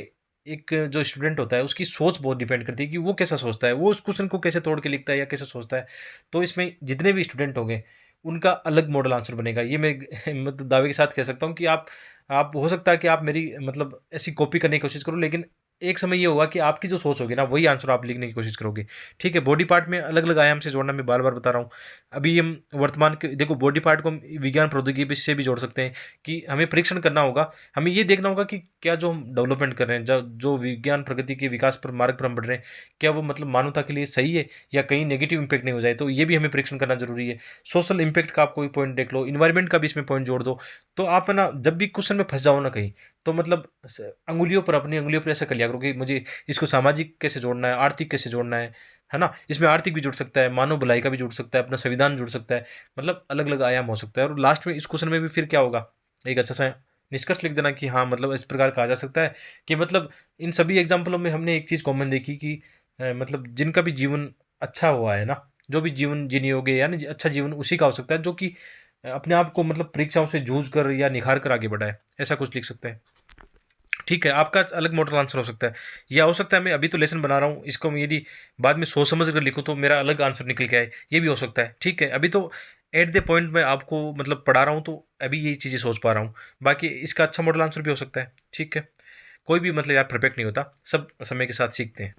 एक जो स्टूडेंट होता है उसकी सोच बहुत डिपेंड करती है कि वो कैसा सोचता है, वो उस क्वेश्चन को कैसे तोड़ के लिखता है या कैसे सोचता है। तो इसमें जितने भी स्टूडेंट होंगे उनका अलग मॉडल आंसर बनेगा। ये मैं मतलब दावे के साथ कह सकता हूँ कि आप हो सकता है कि आप मेरी मतलब ऐसी कॉपी करने की कोशिश करो, लेकिन एक समय ये होगा कि आपकी जो सोच होगी ना, वही आंसर आप लिखने की कोशिश करोगे। ठीक है? बॉडी पार्ट में अलग-अलग आयाम से जोड़ना मैं बार-बार बता रहा हूँ। अभी हम वर्तमान के देखो, बॉडी पार्ट को हम विज्ञान प्रौद्योगिकी से भी जोड़ सकते हैं कि हमें परीक्षण करना होगा। हमें ये देखना होगा कि क्या जो हम डेवलपमेंट कर रहे हैं, जो विज्ञान प्रगति के विकास पर मार्ग पर हम बढ़ रहे हैं, क्या वो मतलब मानवता के लिए सही है, या कहीं नेगेटिव इम्पैक्ट नहीं हो जाए? तो ये भी हमें परीक्षण करना ज़रूरी है। सोशल इम्पैक्ट का आप कोई पॉइंट देख लो, एनवायरनमेंट का भी इसमें पॉइंट जोड़ दो। तो आप है ना, जब भी क्वेश्चन में फँस जाओ ना कहीं, तो मतलब अंगुलियों पर, अपनी अंगुलियों पर ऐसा कर लिया करो कि मुझे इसको सामाजिक कैसे जोड़ना है, आर्थिक कैसे जोड़ना है ना? इसमें आर्थिक भी जुड़ सकता है, मानव भलाई का भी जुड़ सकता है, अपना संविधान जुड़ सकता है, मतलब अलग-अलग आयाम हो सकता है। और लास्ट में इस क्वेश्चन में भी फिर क्या होगा, एक अच्छा-सा निष्कर्ष लिख देना कि हाँ, मतलब इस प्रकार कहा जा सकता है कि मतलब इन सभी एग्ज़ाम्पलों में हमने एक चीज़ कॉमन देखी कि मतलब जिनका भी जीवन अच्छा हुआ है ना, जो भी जीवन जीने योग्य, यानी अच्छा जीवन उसी का हो सकता है जो कि अपने आप को मतलब परीक्षाओं से जूझ कर या निखार कर आगे बढ़ाए, ऐसा कुछ लिख सकते हैं। ठीक है, आपका अलग मॉडल आंसर हो सकता है, या हो सकता है मैं अभी तो लेसन बना रहा हूँ, इसको मैं यदि बाद में सोच समझ कर लिखूँ तो मेरा अलग आंसर निकल के आए, ये भी हो सकता है। ठीक है, अभी तो एट द पॉइंट मैं आपको मतलब पढ़ा रहा हूँ तो अभी ये चीज़ें सोच पा रहा हूँ, बाकी इसका अच्छा मॉडल आंसर भी हो सकता है। ठीक है, कोई भी मतलब यार परफेक्ट नहीं होता, सब समय के साथ सीखते हैं।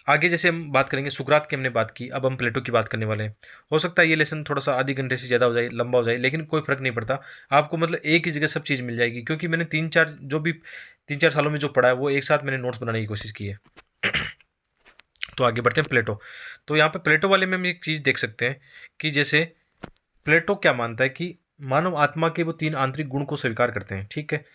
आगे जैसे हम बात करेंगे, सुकरात की हमने बात की, अब हम प्लेटो की बात करने वाले हैं। हो सकता है ये लेसन थोड़ा सा आधे घंटे से ज़्यादा हो जाए, लंबा हो जाए, लेकिन कोई फ़र्क नहीं पड़ता। आपको मतलब एक ही जगह सब चीज़ मिल जाएगी, क्योंकि मैंने 3-4 सालों में जो पढ़ा है वो एक साथ मैंने नोट्स बनाने की कोशिश की है। तो आगे बढ़ते हैं प्लेटो। तो यहाँ पे प्लेटो वाले में हम एक चीज़ देख सकते हैं कि जैसे प्लेटो क्या मानता है कि मानव आत्मा के वो 3 आंतरिक गुण को स्वीकार करते हैं। ठीक है?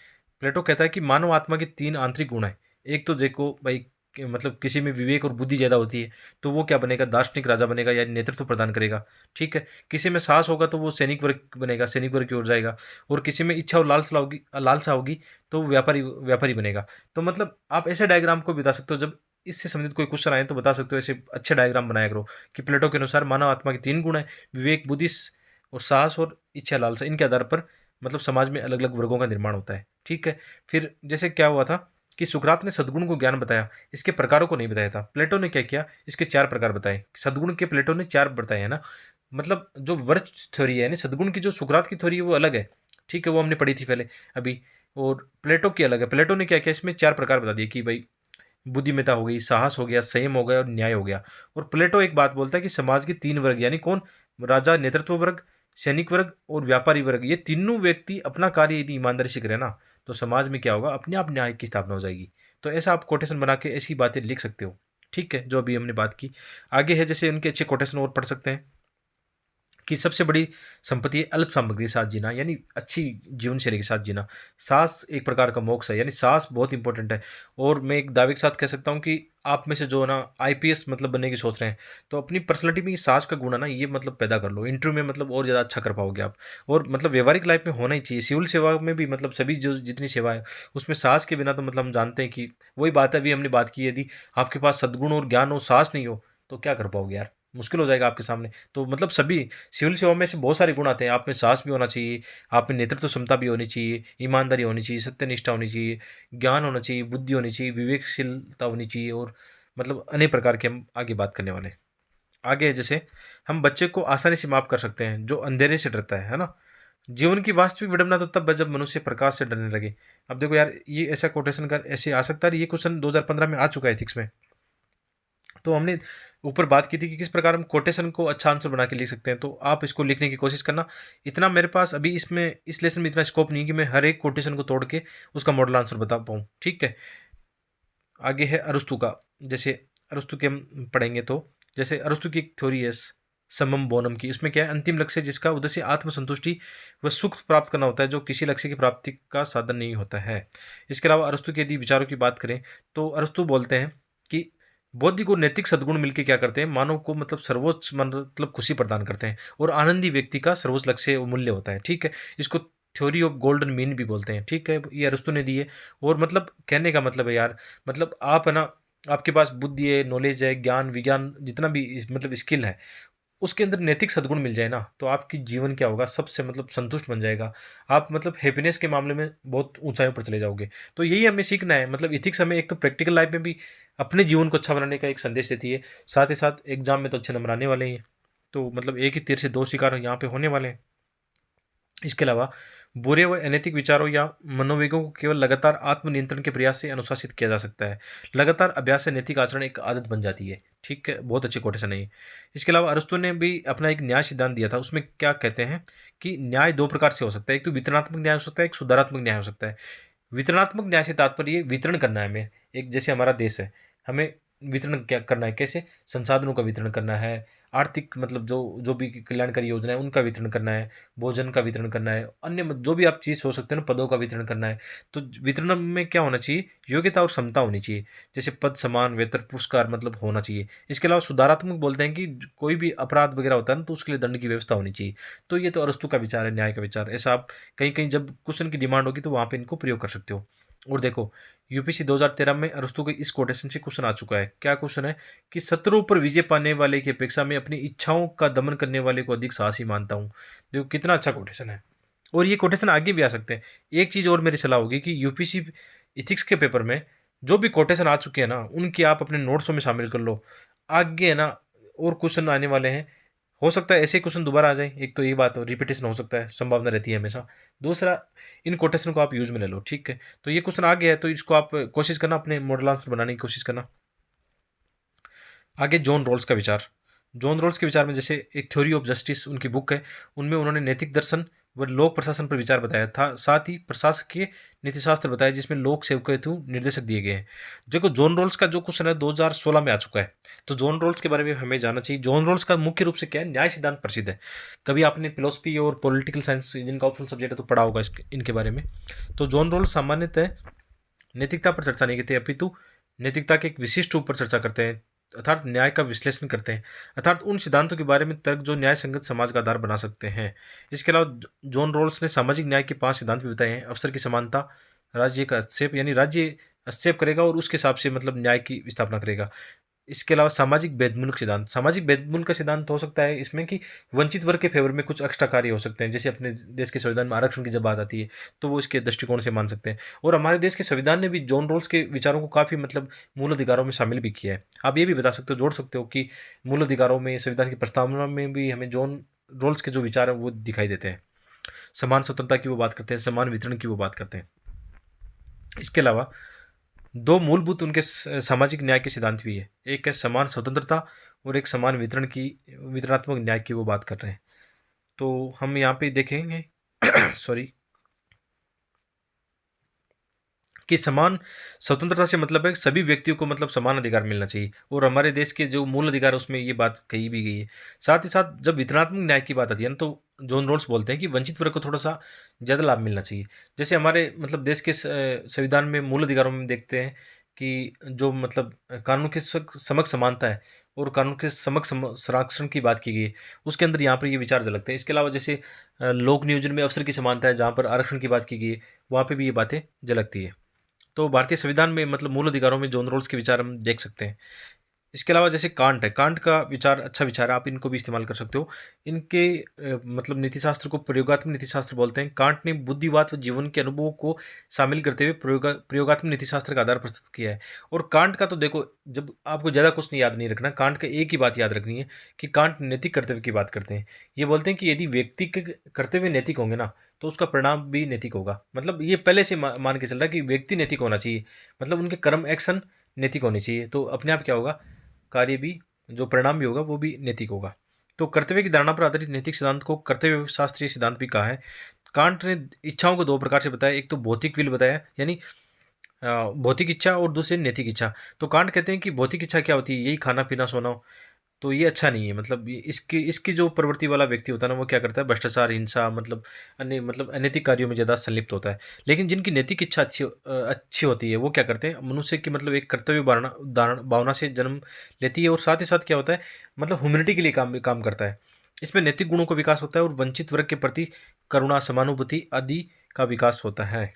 प्लेटो कहता है कि मानव आत्मा के 3 आंतरिक गुण हैं। एक तो देखो भाई, मतलब किसी में विवेक और बुद्धि ज़्यादा होती है, तो वो क्या बनेगा, दार्शनिक राजा बनेगा या नेतृत्व प्रदान करेगा। ठीक है? किसी में साहस होगा तो वो सैनिक वर्ग बनेगा, सैनिक वर्ग की ओर जाएगा। और किसी में इच्छा और लालसा होगी तो वो व्यापारी व्यापारी बनेगा। तो मतलब आप ऐसे डायग्राम को बता सकते हो, जब इससे संबंधित कोई क्वेश्चन आए तो बता सकते हो, ऐसे अच्छे डायग्राम बनाया करो कि प्लेटो के अनुसार मानव आत्मा के 3 गुण हैं, विवेक, बुद्धि और साहस और इच्छा, लालसा। इनके आधार पर मतलब समाज में अलग अलग वर्गों का निर्माण होता है। ठीक है? फिर जैसे क्या हुआ था कि सुकरात ने सद्गुण को ज्ञान बताया, इसके प्रकारों को नहीं बताया था। प्लेटो ने क्या किया, इसके 4 प्रकार बताए। सद्गुण के प्लेटो ने 4 बताए हैं ना, मतलब जो वर्च थ्योरी है ना सद्गुण की, जो सुकरात की थ्योरी है वो अलग है। ठीक है, वो हमने पढ़ी थी पहले अभी। और प्लेटो की अलग है। प्लेटो ने क्या किया, इसमें 4 प्रकार बता दिए कि भाई बुद्धिमत्ता हो गई, साहस हो गया, संयम हो गया और न्याय हो गया। और प्लेटो एक बात बोलता है कि समाज के 3 वर्ग, यानी कौन, राजा, नेतृत्व वर्ग, सैनिक वर्ग और व्यापारी वर्ग, ये तीनों व्यक्ति अपना कार्य यदि ईमानदारी से करें ना, तो समाज में क्या होगा, अपने आप न्याय की स्थापना हो जाएगी। तो ऐसा आप कोटेशन बना के ऐसी बातें लिख सकते हो। ठीक है, जो अभी हमने बात की। आगे है जैसे उनके अच्छे कोटेशन और पढ़ सकते हैं कि सबसे बड़ी संपत्ति है अल्प सामग्री के साथ जीना, यानी अच्छी जीवन शैली के साथ जीना। सास एक प्रकार का मोक्ष है, यानी सास बहुत इंपॉर्टेंट है। और मैं एक दावे के साथ कह सकता हूँ कि आप में से जो है ना आईपीएस मतलब बनने की सोच रहे हैं, तो अपनी पर्सनैलिटी में ये सास का गुण है ना, ये मतलब पैदा कर लो, इंटरव्यू में मतलब और ज़्यादा अच्छा कर पाओगे आप। और मतलब व्यवहारिक लाइफ में होना ही चाहिए, सिविल सेवा में भी, मतलब सभी जो जितनी सेवा है उसमें सास के बिना तो मतलब हम जानते हैं कि वही बात है, अभी हमने बात की, यदि आपके पास सद्गुण और ज्ञान हो, सास नहीं हो, तो क्या कर पाओगे यार, मुश्किल हो जाएगा आपके सामने। तो मतलब सभी सिविल सेवा में से बहुत सारे गुण आते हैं, आप में साहस भी होना चाहिए, आप में नेतृत्व क्षमता भी होनी चाहिए, ईमानदारी होनी चाहिए, सत्यनिष्ठा होनी चाहिए, ज्ञान होना चाहिए, बुद्धि होनी चाहिए, विवेकशीलता होनी चाहिए, और मतलब अनेक प्रकार के हम आगे बात करने वाले हैं। आगे है जैसे हम बच्चे को आसानी से माफ कर सकते हैं जो अंधेरे से डरता है ना। जीवन की वास्तविक विडंबना तो तब है जब मनुष्य प्रकाश से डरने लगे। अब देखो यार, ये ऐसा कोटेशन का ऐसे आ सकता है, ये क्वेश्चन 2015 में आ चुका है एथिक्स में। तो हमने ऊपर बात की थी कि किस प्रकार हम कोटेशन को अच्छा आंसर बना के लिख सकते हैं, तो आप इसको लिखने की कोशिश करना। इतना मेरे पास अभी इसमें इस लेसन में इतना स्कोप नहीं है कि मैं हर एक कोटेशन को तोड़ के उसका मॉडल आंसर बता पाऊँ। ठीक है, आगे है अरस्तु का। जैसे अरस्तु के हम पढ़ेंगे तो जैसे अरस्तु की एक थ्योरी है समम बोनम की, इसमें क्या है, अंतिम लक्ष्य जिसका उद्देश्य आत्मसंतुष्टि व सुख प्राप्त करना होता है, जो किसी लक्ष्य की प्राप्ति का साधन नहीं होता है। इसके अलावा अरस्तु के यदि विचारों की बात करें तो अरस्तु बोलते हैं कि बौद्धिक और नैतिक सद्गुण मिलकर क्या करते हैं, मानव को मतलब सर्वोच्च मतलब खुशी प्रदान करते हैं, और आनंदी व्यक्ति का सर्वोच्च लक्ष्य और मूल्य होता है। ठीक है, इसको थ्योरी ऑफ गोल्डन मीन भी बोलते हैं। ठीक है, ये अरस्तु ने दी है। और मतलब कहने का मतलब है यार, मतलब आप है ना, आपके पास बुद्धि है, नॉलेज है, ज्ञान विज्ञान जितना भी मतलब स्किल है, उसके अंदर नैतिक सद्गुण मिल जाए ना, तो आपकी जीवन क्या होगा, सबसे मतलब संतुष्ट बन जाएगा। आप मतलब हैप्पीनेस के मामले में बहुत ऊंचाइयों पर चले जाओगे। तो यही हमें सीखना है, मतलब इथिक्स हमें एक तो प्रैक्टिकल लाइफ में भी अपने जीवन को अच्छा बनाने का एक संदेश देती है, साथ ही साथ एग्जाम में तो अच्छे नंबर आने वाले हैं। तो मतलब एक ही तीर से दो शिकार यहाँ पे होने वाले हैं। इसके अलावा बुरे व अनैतिक विचारों या मनोवेगों को केवल लगातार आत्मनियंत्रण के प्रयास से अनुशासित किया जा सकता है। लगातार अभ्यास से नैतिक आचरण एक आदत बन जाती है। ठीक है, बहुत अच्छी कोटेशन है ये। इसके अलावा अरस्तु ने भी अपना एक न्याय सिद्धांत दिया था, उसमें क्या कहते हैं कि न्याय दो प्रकार से हो सकता है, एक तो वितरणात्मक न्याय हो सकता है, एक सुधारात्मक न्याय हो सकता है। वितरणात्मक न्याय से तात्पर्य वितरण करना है हमें, एक जैसे हमारा देश है, हमें वितरण क्या करना है, कैसे संसाधनों का वितरण करना है, आर्थिक मतलब जो जो भी कल्याणकारी योजना है उनका वितरण करना है, भोजन का वितरण करना है, अन्य जो भी आप चीज़ हो सकते हैं ना, पदों का वितरण करना है। तो वितरण में क्या होना चाहिए, योग्यता और क्षमता होनी चाहिए, जैसे पद, सम्मान, वेतन, पुरस्कार मतलब होना चाहिए। इसके अलावा सुधारात्मक बोलते हैं कि कोई भी अपराध वगैरह होता है ना, तो उसके लिए दंड की व्यवस्था होनी चाहिए। तो ये तो अरस्तु का विचार है, न्याय का विचार। ऐसा आप कहीं कहीं जब क्वेश्चन की डिमांड होगी तो वहाँ पे इनको प्रयोग कर सकते हो। और देखो, यूपीसी 2013 में अरस्तु के इस कोटेशन से क्वेश्चन आ चुका है। क्या क्वेश्चन है कि शत्रुओं पर विजय पाने वाले की अपेक्षा में अपनी इच्छाओं का दमन करने वाले को अधिक साहसी मानता हूँ। देखो कितना अच्छा कोटेशन है, और ये कोटेशन आगे भी आ सकते हैं। एक चीज़ और मेरी सलाह होगी कि यूपीसी इथिक्स के पेपर में जो भी कोटेशन आ चुके हैं ना, उनकी आप अपने नोट्सों में शामिल कर लो। आगे है ना और क्वेश्चन आने वाले हैं, हो सकता है ऐसे क्वेश्चन दोबारा आ जाए। एक तो ये बात, रिपीटेशन हो सकता है, संभावना रहती है हमेशा। दूसरा, इन कोटेशन को आप यूज में ले लो, ठीक है। तो ये क्वेश्चन आ गया है, तो इसको आप कोशिश करना अपने मॉडल आंसर बनाने की कोशिश करना। आगे जॉन रॉल्स का विचार। जॉन रॉल्स के विचार में जैसे एक थ्योरी ऑफ जस्टिस उनकी बुक है, उनमें उन्होंने नैतिक दर्शन व लोक प्रशासन पर विचार बताया था, साथ ही प्रशासकीय नीतिशास्त्र बताया जिसमें लोक सेवक हेतु निर्देशक दिए गए हैं। देखो जॉन रॉल्स का जो क्वेश्चन है 2016 में आ चुका है, तो जॉन रॉल्स के बारे में हमें जानना चाहिए। जॉन रॉल्स का मुख्य रूप से क्या है, न्याय सिद्धांत प्रसिद्ध है। कभी आपने फिलोसफी और पॉलिटिकल साइंस जिनका ऑप्शनल सब्जेक्ट है तो पढ़ा होगा इनके बारे में। तो जॉन रॉल्स सामान्यतः नैतिकता पर चर्चा नहीं करते, अपितु नैतिकता के एक विशिष्ट रूप पर चर्चा करते हैं, अर्थात न्याय का विश्लेषण करते हैं, अर्थात उन सिद्धांतों के बारे में तर्क जो न्याय संगत समाज का आधार बना सकते हैं। इसके अलावा जॉन रॉल्स ने सामाजिक न्याय के 5 सिद्धांत भी बताए हैं। अवसर की समानता, राज्य का हस्तक्षेप, यानी राज्य हस्तक्षेप करेगा और उसके हिसाब से मतलब न्याय की स्थापना करेगा। इसके अलावा सामाजिक भेदमूलक सिद्धांत, सामाजिक भेदमूलक का सिद्धांत हो सकता है इसमें कि वंचित वर्ग के फेवर में कुछ एक्स्ट्रा कार्य हो सकते हैं, जैसे अपने देश के संविधान में आरक्षण की जब बात आती है तो वो इसके दृष्टिकोण से मान सकते हैं। और हमारे देश के संविधान ने भी जॉन रॉल्स के विचारों को काफ़ी मतलब मूल अधिकारों में शामिल भी किया है। आप ये भी बता सकते हो, जोड़ सकते हो कि मूल अधिकारों में, संविधान की प्रस्तावना में भी हमें जॉन रॉल्स के जो विचार हैं वो दिखाई देते हैं। समान स्वतंत्रता की वो बात करते हैं, समान वितरण की वो बात करते हैं। इसके अलावा दो मूलभूत उनके सामाजिक न्याय के सिद्धांत भी है, एक है समान स्वतंत्रता और एक समान वितरण की, वितरणात्मक न्याय की वो बात कर रहे हैं। तो हम यहाँ पे देखेंगे सॉरी, कि समान स्वतंत्रता से मतलब है सभी व्यक्तियों को मतलब समान अधिकार मिलना चाहिए, और हमारे देश के जो मूल अधिकार है उसमें ये बात कही भी गई है। साथ ही साथ जब वितरणात्मक न्याय की बात आती है ना, तो जॉन रॉल्स बोलते हैं कि वंचित वर्ग को थोड़ा सा ज़्यादा लाभ मिलना चाहिए। जैसे हमारे मतलब देश के संविधान में मूल अधिकारों में देखते हैं कि जो मतलब कानून के समक्ष समानता है और कानून के समक्ष संरक्षण की बात की गई है, उसके अंदर यहाँ पर ये विचार झलकते हैं। इसके अलावा जैसे लोक नियोजन में अवसर की समानता है, जहाँ पर आरक्षण की बात की गई है, वहाँ पे भी ये बातें झलकती है। तो भारतीय संविधान में मतलब मूल अधिकारों में जॉन रॉल्स के विचार हम देख सकते हैं। इसके अलावा जैसे कांट है, कांट का विचार अच्छा विचार है, आप इनको भी इस्तेमाल कर सकते हो। इनके मतलब नीतिशास्त्र को प्रयोगात्मक नीतिशास्त्र बोलते हैं। कांट ने बुद्धिवाद व जीवन के अनुभवों को शामिल करते हुए प्रयोगात्मक नीतिशास्त्र का आधार प्रस्तुत किया है। और कांट का तो देखो, जब आपको ज़्यादा कुछ नहीं याद नहीं रखना, कांट का एक ही बात याद रखनी है कि कांट नैतिक कर्तव्य की बात करते हैं। ये बोलते हैं कि यदि व्यक्ति के कर्तव्य नैतिक होंगे ना, तो उसका परिणाम भी नैतिक होगा। मतलब ये पहले से मान के चल रहा है कि व्यक्ति नैतिक होना चाहिए, मतलब उनके कर्म एक्शन नैतिक होने चाहिए, तो अपने आप क्या होगा, कार्य भी, जो परिणाम भी होगा वो भी नैतिक होगा। तो कर्तव्य की धारणा पर आधारित नैतिक सिद्धांत को कर्तव्य शास्त्रीय सिद्धांत भी कहा है। कांट ने इच्छाओं को दो प्रकार से बताया, एक तो भौतिक विल बताया, यानी भौतिक इच्छा, और दूसरी नैतिक इच्छा। तो कांट कहते हैं कि भौतिक इच्छा क्या होती है, यही खाना पीना सोना, तो ये अच्छा नहीं है। मतलब इसकी इसकी जो प्रवृत्ति वाला व्यक्ति होता है ना, वो क्या करता है, भ्रष्टाचार, हिंसा, मतलब अन्य मतलब अनैतिक कार्यों में ज़्यादा संलिप्त होता है। लेकिन जिनकी नैतिक इच्छा अच्छी होती है, वो क्या करते हैं, मनुष्य की मतलब एक कर्तव्य भावना से जन्म लेती है, और साथ ही साथ क्या होता है, मतलब ह्यूमैनिटी के लिए काम करता है। इसमें नैतिक गुणों का विकास होता है और वंचित वर्ग के प्रति करुणा, समानुभूति आदि का विकास होता है।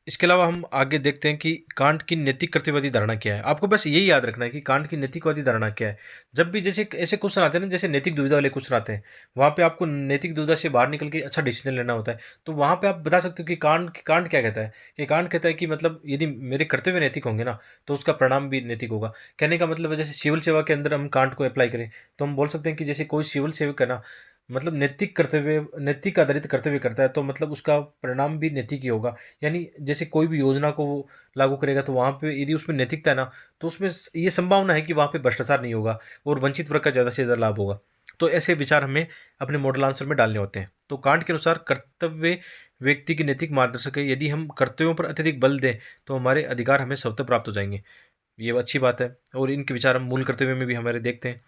इसके अलावा हम आगे देखते हैं कि कांट की नैतिक कर्तव्यवादी धारणा क्या है। आपको बस यही याद रखना है कि कांट की नैतिकवादी धारणा क्या है। जब भी जैसे ऐसे क्वेश्चन आते हैं ना, जैसे नैतिक दुविधा वाले क्वेश्चन आते हैं, वहाँ पे आपको नैतिक दुविधा से बाहर निकल के अच्छा डिसीजन लेना होता है। तो वहाँ पे आप बता सकते हो कि कांट कांट क्या कहता है, कि कांट कहता है कि मतलब यदि मेरे कर्तव्य नैतिक होंगे ना, तो उसका परिणाम भी नैतिक होगा। कहने का मतलब है जैसे सिविल सेवा के अंदर हम कांट को अप्लाई करें, तो हम बोल सकते हैं कि जैसे कोई सिविल सेवक है ना, मतलब नैतिक आधारित कर्तव्य करता है, तो मतलब उसका परिणाम भी नैतिक ही होगा। यानी जैसे कोई भी योजना को वो लागू करेगा, तो वहाँ पे यदि उसमें नैतिकता है ना, तो उसमें ये संभावना है कि वहाँ पे भ्रष्टाचार नहीं होगा और वंचित वर्ग का ज़्यादा से ज़्यादा लाभ होगा। तो ऐसे विचार हमें अपने मॉडल आंसर में डालने होते हैं। तो कांट के अनुसार कर्तव्य व्यक्ति की नैतिक मार्गदर्शक है। यदि हम कर्तव्यों पर अत्यधिक बल दें, तो हमारे अधिकार हमें स्वतः प्राप्त हो जाएंगे। ये अच्छी बात है, और इनके विचार हम मूल कर्तव्य में भी हमारे देखते हैं।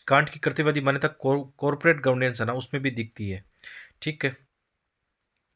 कांट की कर्तव्यवादी मान्यता कॉर्पोरेट गवर्नेंस है ना, उसमें भी दिखती है, ठीक है।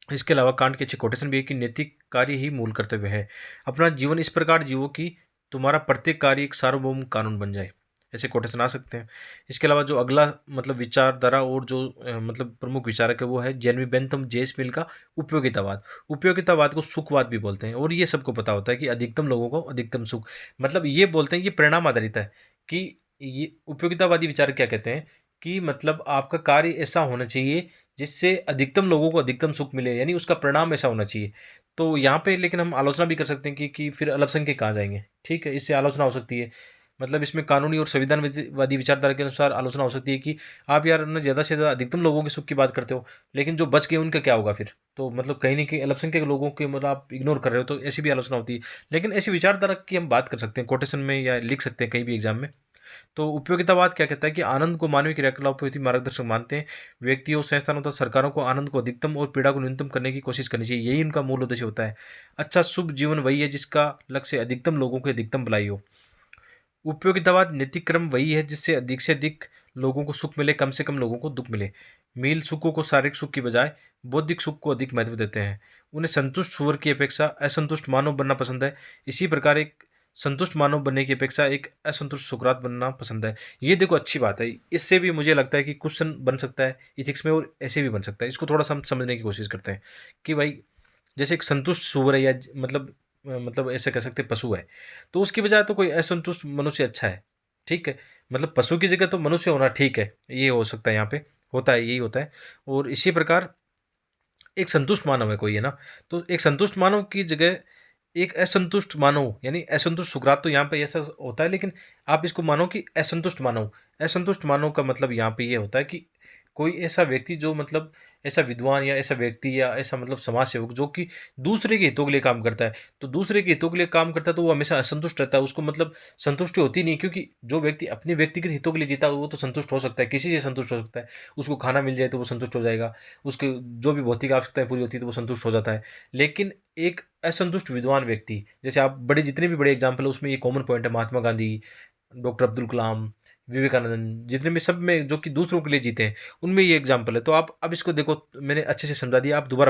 इसके अलावा कांट की अच्छी कोटेशन भी है कि नैतिक कार्य ही मूल कर्तव्य है। अपना जीवन इस प्रकार जीवो कि तुम्हारा प्रत्येक कार्य एक सार्वभौम कानून बन जाए। ऐसे कोटेशन आ सकते हैं। इसके अलावा जो अगला मतलब विचारधारा और जो मतलब प्रमुख विचारक है वो है जेरेमी बेंथम जेस मिल का उपयोगितावाद। उपयोगितावाद को सुखवाद भी बोलते हैं और ये सबको पता होता है कि अधिकतम लोगों को अधिकतम सुख, मतलब ये बोलते हैं ये परिणाम आधारित है कि ये उपयोगितावादी विचार क्या कहते हैं कि मतलब आपका कार्य ऐसा होना चाहिए जिससे अधिकतम लोगों को अधिकतम सुख मिले, यानी उसका परिणाम ऐसा होना चाहिए। तो यहाँ पे लेकिन हम आलोचना भी कर सकते हैं कि फिर अल्पसंख्यक कहाँ जाएंगे, ठीक है, इससे आलोचना हो सकती है। मतलब इसमें कानूनी और संविधान वादी विचारधारा के अनुसार आलोचना हो सकती है कि आप यार ना ज़्यादा से ज़्यादा अधिकतम लोगों के सुख की बात करते हो, लेकिन जो बच गए उनका क्या होगा फिर? तो मतलब कहीं न कहीं अल्पसंख्यक लोगों के मतलब आप इग्नोर कर रहे हो, तो ऐसी भी आलोचना होती है। लेकिन ऐसी विचारधारा की हम बात कर सकते हैं कोटेशन में या लिख सकते हैं कहीं भी एग्जाम में। तो उपयोगितावाद क्या कहता है कि आनंद को मानवीय क्रियाकलापों के मार्गदर्शक मानते हैं। व्यक्तियों, संस्थानों तथा सरकारों को आनंद को अधिकतम और पीड़ा को न्यूनतम करने की कोशिश करनी चाहिए, यही उनका मूल उद्देश्य होता है। अच्छा शुभ जीवन वही है जिसका लक्ष्य अधिकतम लोगों की अधिकतम भलाई हो। उपयोगितावाद नैतिक क्रम वही है जिससे अधिक से अधिक लोगों को सुख मिले, कम से कम लोगों को दुख मिले। मील सुखों को शारीरिक सुख की बजाय बौद्धिक सुख को अधिक महत्व देते हैं। उन्हें संतुष्ट सुअर की अपेक्षा असंतुष्ट मानव बनना पसंद है। इसी प्रकार एक संतुष्ट मानव बनने की अपेक्षा एक असंतुष्ट सुकरात बनना पसंद है। ये देखो अच्छी बात है, इससे भी मुझे लगता है कि क्वेश्चन बन सकता है इथिक्स में और ऐसे भी बन सकता है। इसको थोड़ा सा हम समझने की कोशिश करते हैं कि भाई जैसे एक संतुष्ट सूअर है या मतलब ऐसे कह सकते हैं पशु है, तो उसकी बजाय तो कोई असंतुष्ट मनुष्य अच्छा है, ठीक है? मतलब पशु की जगह तो मनुष्य होना ठीक है, ये हो सकता है यहाँ पे, होता है, यही होता है। और इसी प्रकार एक संतुष्ट मानव है कोई, है ना? तो एक संतुष्ट मानव की जगह एक असंतुष्ट मानव, यानी असंतुष्ट सुकरात तो यहाँ पे ऐसा होता है, लेकिन आप इसको मानो कि असंतुष्ट मानव। असंतुष्ट मानव का मतलब यहाँ पे ये होता है कि कोई ऐसा व्यक्ति जो मतलब ऐसा विद्वान या ऐसा व्यक्ति या ऐसा मतलब समाज सेवक जो कि दूसरे के हितों के लिए काम करता है। तो दूसरे के हितों के लिए काम करता है तो वो हमेशा असंतुष्ट रहता है, उसको मतलब संतुष्टि होती नहीं, क्योंकि जो व्यक्ति अपने व्यक्तिगत हितों के लिए जीता है वो तो संतुष्ट हो सकता है, किसी से संतुष्ट हो सकता है। उसको खाना मिल जाए तो वो संतुष्ट हो जाएगा, उसके जो भी भौतिक आवश्यकताएँ पूरी होती है तो वो संतुष्ट हो जाता है। लेकिन एक असंतुष्ट विद्वान व्यक्ति, जैसे आप बड़े जितने भी बड़े एग्ज़ाम्पल है उसमें ये कॉमन पॉइंट है, महात्मा गांधी, डॉक्टर अब्दुल कलाम, विवेकानंद, जितने में सब में जो कि दूसरों के लिए जीते हैं, उनमें ये एग्ज़ाम्पल है। तो आप अब इसको देखो, मैंने अच्छे से समझा दिया, आप दोबारा